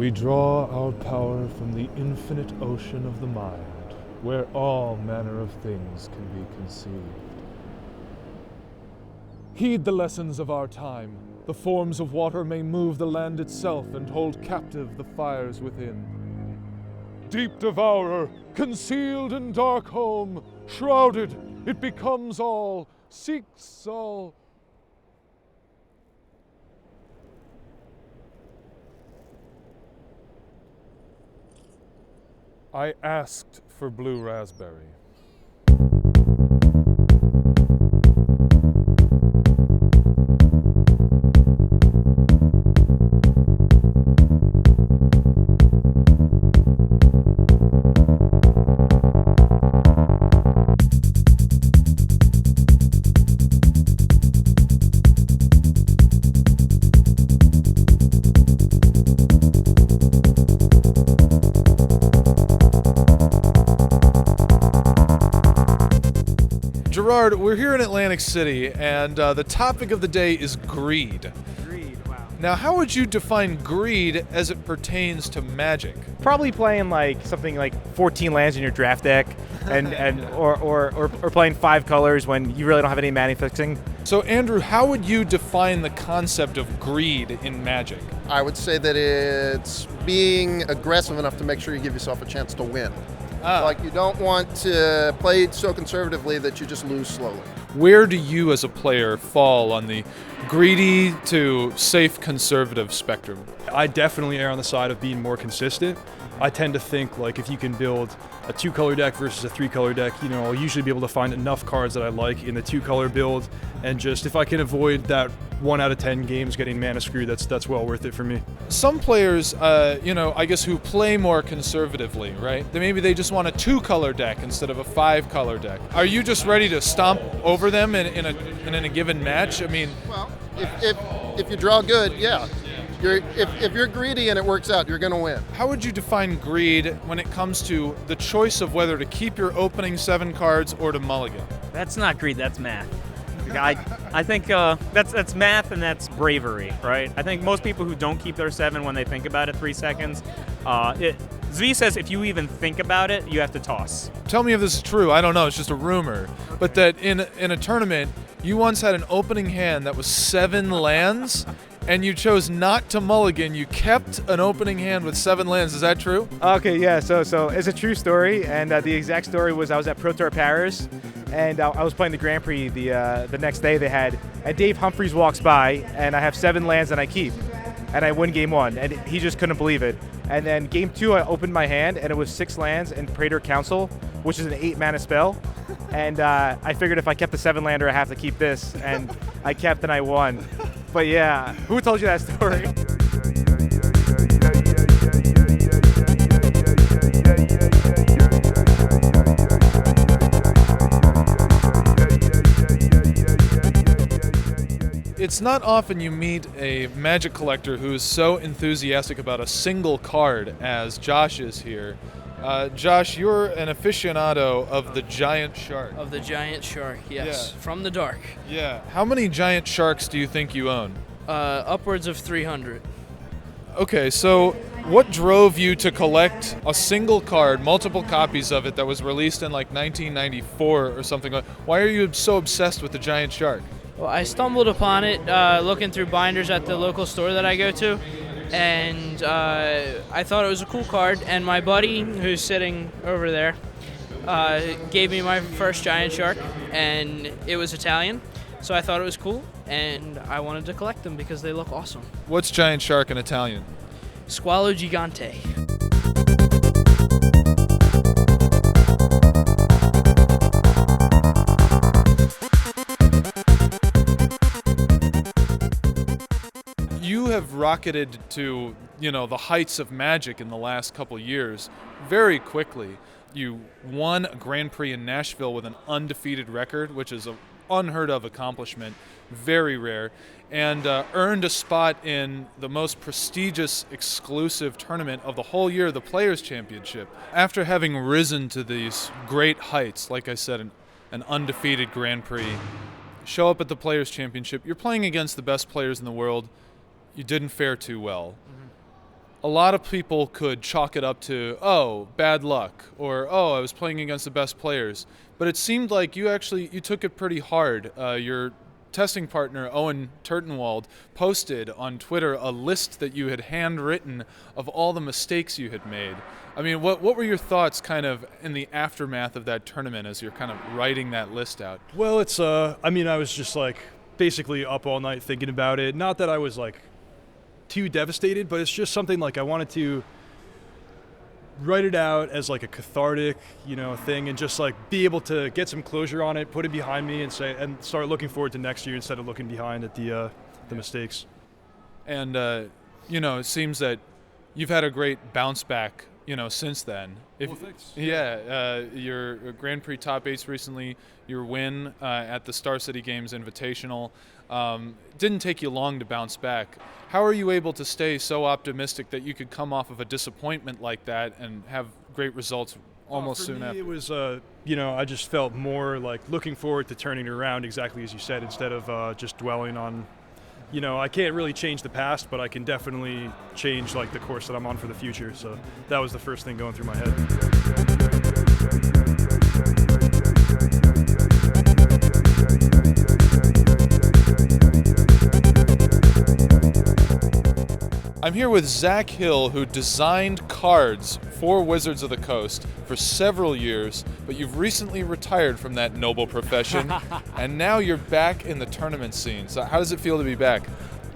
We draw our power from the infinite ocean of the mind, where all manner of things can be conceived. Heed the lessons of our time. The forms of water may move the land itself and hold captive the fires within. Deep devourer, concealed in dark home, shrouded, it becomes all, seeks all. I asked for blue raspberry. Gerard, we're here in Atlantic City, and the topic of the day is greed. Greed, wow. Now, how would you define greed as it pertains to Magic? Probably playing like something like 14 lands in your draft deck, or playing 5 colors when you really don't have any mana fixing. So, Andrew, how would you define the concept of greed in Magic? I would say that it's being aggressive enough to make sure you give yourself a chance to win. Like, you don't want to play so conservatively that you just lose slowly. Where do you as a player fall on the greedy to safe conservative spectrum? I definitely err on the side of being more consistent. I tend to think like if you can build a 2-color deck versus a 3-color deck, you know, I'll usually be able to find enough cards that I like in the 2-color build, and just if I can avoid that 1 out of 10 games getting mana screwed, that's well worth it for me. Some players, I guess who play more conservatively, right? Maybe they just want a 2-color deck instead of a 5-color deck. Are you just ready to stomp over them in a given match? I mean, well, if you draw good, yeah. If you're greedy and it works out, you're going to win. How would you define greed when it comes to the choice of whether to keep your opening 7 cards or to mulligan? That's not greed, that's math. I think that's math and that's bravery, right? I think most people who don't keep their 7 when they think about it 3 seconds, Z says if you even think about it, you have to toss. Tell me if this is true. I don't know. It's just a rumor. But that in a tournament, you once had an opening hand that was 7 lands, and you chose not to mulligan. You kept an opening hand with 7 lands. Is that true? Okay, yeah. So it's a true story, and the exact story was I was at Pro Tour Paris, and I was playing the Grand Prix the next day they had, and Dave Humphreys walks by, and I have 7 lands that I keep, and I win game 1, and he just couldn't believe it. And then game 2, I opened my hand, and it was 6 lands and Praetor Council, which is an 8-mana spell. And I figured if I kept the 7-lander, I have to keep this, and I kept and I won. But yeah, who told you that story? It's not often you meet a Magic collector who is so enthusiastic about a single card as Josh is here. Josh, you're an aficionado of the giant shark. Of the giant shark, yes. Yeah. From the dark. Yeah. How many giant sharks do you think you own? Upwards of 300. Okay, so what drove you to collect a single card, multiple copies of it that was released in like 1994 or something? Why are you so obsessed with the giant shark? Well, I stumbled upon it looking through binders at the local store that I go to, and I thought it was a cool card, and my buddy, who's sitting over there, gave me my first giant shark, and it was Italian, so I thought it was cool, and I wanted to collect them because they look awesome. What's giant shark in Italian? Squalo gigante. You have rocketed to, the heights of Magic in the last couple years very quickly. You won a Grand Prix in Nashville with an undefeated record, which is an unheard of accomplishment, very rare, and earned a spot in the most prestigious exclusive tournament of the whole year, the Players' Championship. After having risen to these great heights, like I said, an undefeated Grand Prix, show up at the Players' Championship, you're playing against the best players in the world. You didn't fare too well. a lot of people could chalk it up to, oh, bad luck, or, oh, I was playing against the best players. But it seemed like you took it pretty hard. Your testing partner, Owen Turtenwald, posted on Twitter a list that you had handwritten of all the mistakes you had made. I mean, what were your thoughts kind of in the aftermath of that tournament as you're kind of writing that list out? Well, it's, I mean, I was just like basically up all night thinking about it. Not that I was like too devastated, but it's just something like I wanted to write it out as like a cathartic, thing, and just like be able to get some closure on it, put it behind me, and start looking forward to next year instead of looking behind at the mistakes. And it seems that you've had a great bounce back, since then. Thanks. Your Grand Prix top 8s recently, your win at the Star City Games Invitational. Didn't take you long to bounce back. How are you able to stay so optimistic that you could come off of a disappointment like that and have great results almost soon after? It was, I just felt more like looking forward to turning it around, exactly as you said, instead of just dwelling on, I can't really change the past, but I can definitely change like the course that I'm on for the future. So that was the first thing going through my head. I'm here with Zac Hill, who designed cards for Wizards of the Coast for several years, but you've recently retired from that noble profession, and now you're back in the tournament scene. So how does it feel to be back?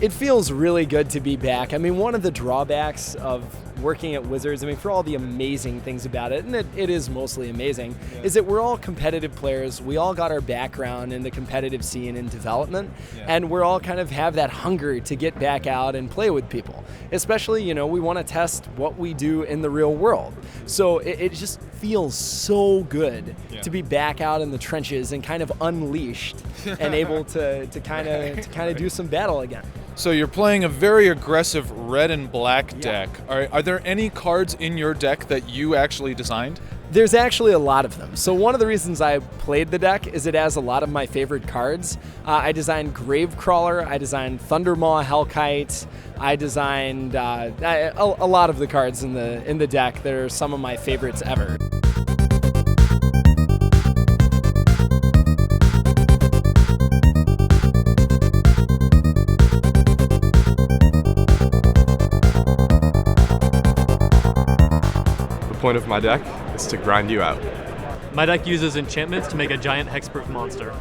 It feels really good to be back. I mean, one of the drawbacks of working at Wizards, for all the amazing things about it, and it is mostly amazing, is that we're all competitive players. We all got our background in the competitive scene and development, and we're all kind of have that hunger to get back out and play with people. Especially, we want to test what we do in the real world. So it just feels so good to be back out in the trenches and kind of unleashed and able to kind of do some battle again. So you're playing a very aggressive red and black deck. Are there any cards in your deck that you actually designed? There's actually a lot of them. So one of the reasons I played the deck is it has a lot of my favorite cards. I designed Gravecrawler, I designed Thundermaw Hellkite, I designed a lot of the cards in the deck. They're some of my favorites ever. The point of my deck is to grind you out. My deck uses enchantments to make a giant hexproof monster.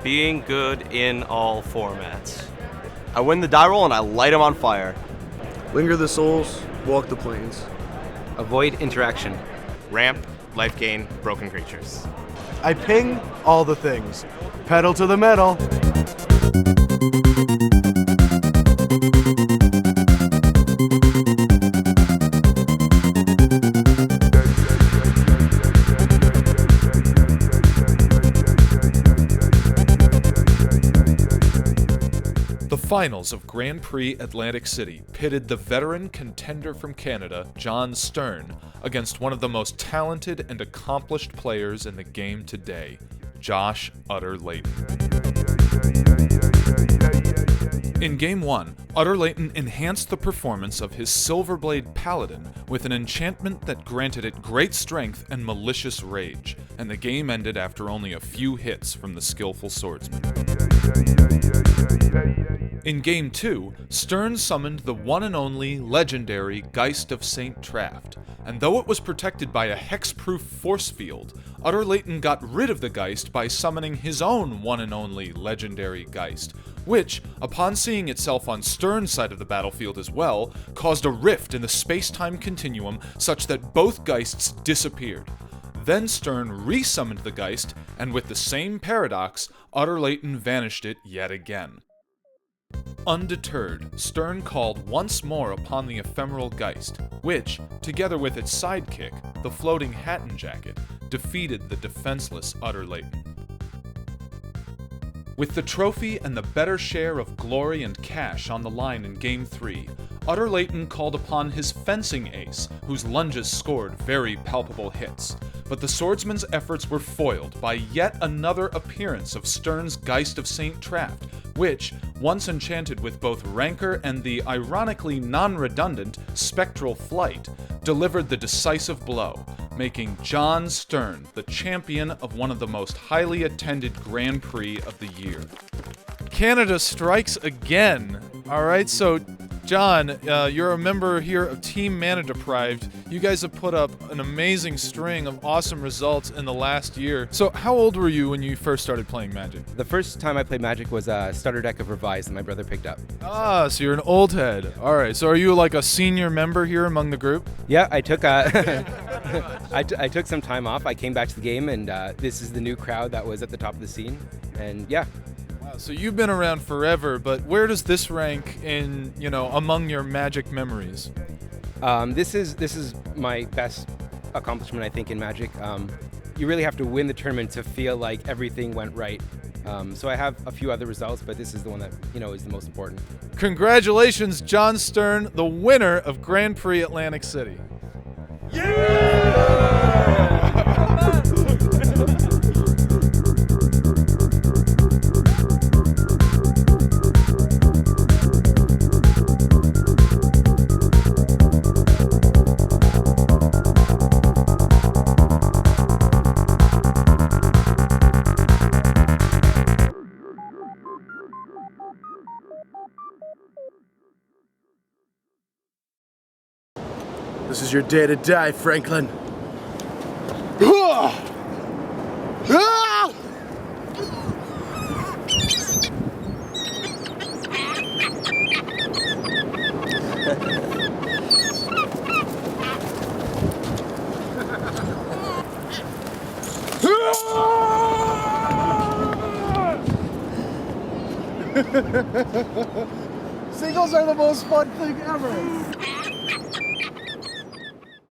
Being good in all formats. I win the die roll and I light them on fire. Linger the souls, walk the plains. Avoid interaction. Ramp, life gain, broken creatures. I ping all the things. Pedal to the metal. The finals of Grand Prix Atlantic City pitted the veteran contender from Canada, John Stern, against one of the most talented and accomplished players in the game today, Josh Utter Layton. In Game 1, Utter Layton enhanced the performance of his Silverblade Paladin with an enchantment that granted it great strength and malicious rage, and the game ended after only a few hits from the skillful swordsman. In Game 2, Stern summoned the one and only legendary Geist of St. Traft, and though it was protected by a hexproof force field, Utter Layton got rid of the Geist by summoning his own one and only legendary Geist, which, upon seeing itself on Stern's side of the battlefield as well, caused a rift in the space-time continuum such that both Geists disappeared. Then Stern re-summoned the Geist, and with the same paradox, Utter Layton vanished it yet again. Undeterred, Stern called once more upon the ephemeral Geist, which, together with its sidekick, the floating Hatton Jacket, defeated the defenseless Utter Layton. With the trophy and the better share of glory and cash on the line in Game 3, Utter Leighton called upon his fencing ace, whose lunges scored very palpable hits. But the swordsman's efforts were foiled by yet another appearance of Stern's Geist of St. Traft, which, once enchanted with both rancor and the ironically non-redundant Spectral Flight, delivered the decisive blow, making John Stern the champion of one of the most highly attended Grand Prix of the year. Canada strikes again. All right, so John, you're a member here of Team Mana Deprived. You guys have put up an amazing string of awesome results in the last year. So how old were you when you first started playing Magic? The first time I played Magic was a starter deck of Revised that my brother picked up. Ah, so you're an old head. All right, so are you like a senior member here among the group? Yeah, I took I took some time off. I came back to the game, and this is the new crowd that was at the top of the scene. And yeah. Wow, so you've been around forever, but where does this rank in, among your Magic memories? This is my best accomplishment, I think, in Magic. You really have to win the tournament to feel like everything went right. So I have a few other results, but this is the one that, is the most important. Congratulations, John Stern, the winner of Grand Prix Atlantic City. This is your day to die, Franklin. Singles are the most fun thing ever.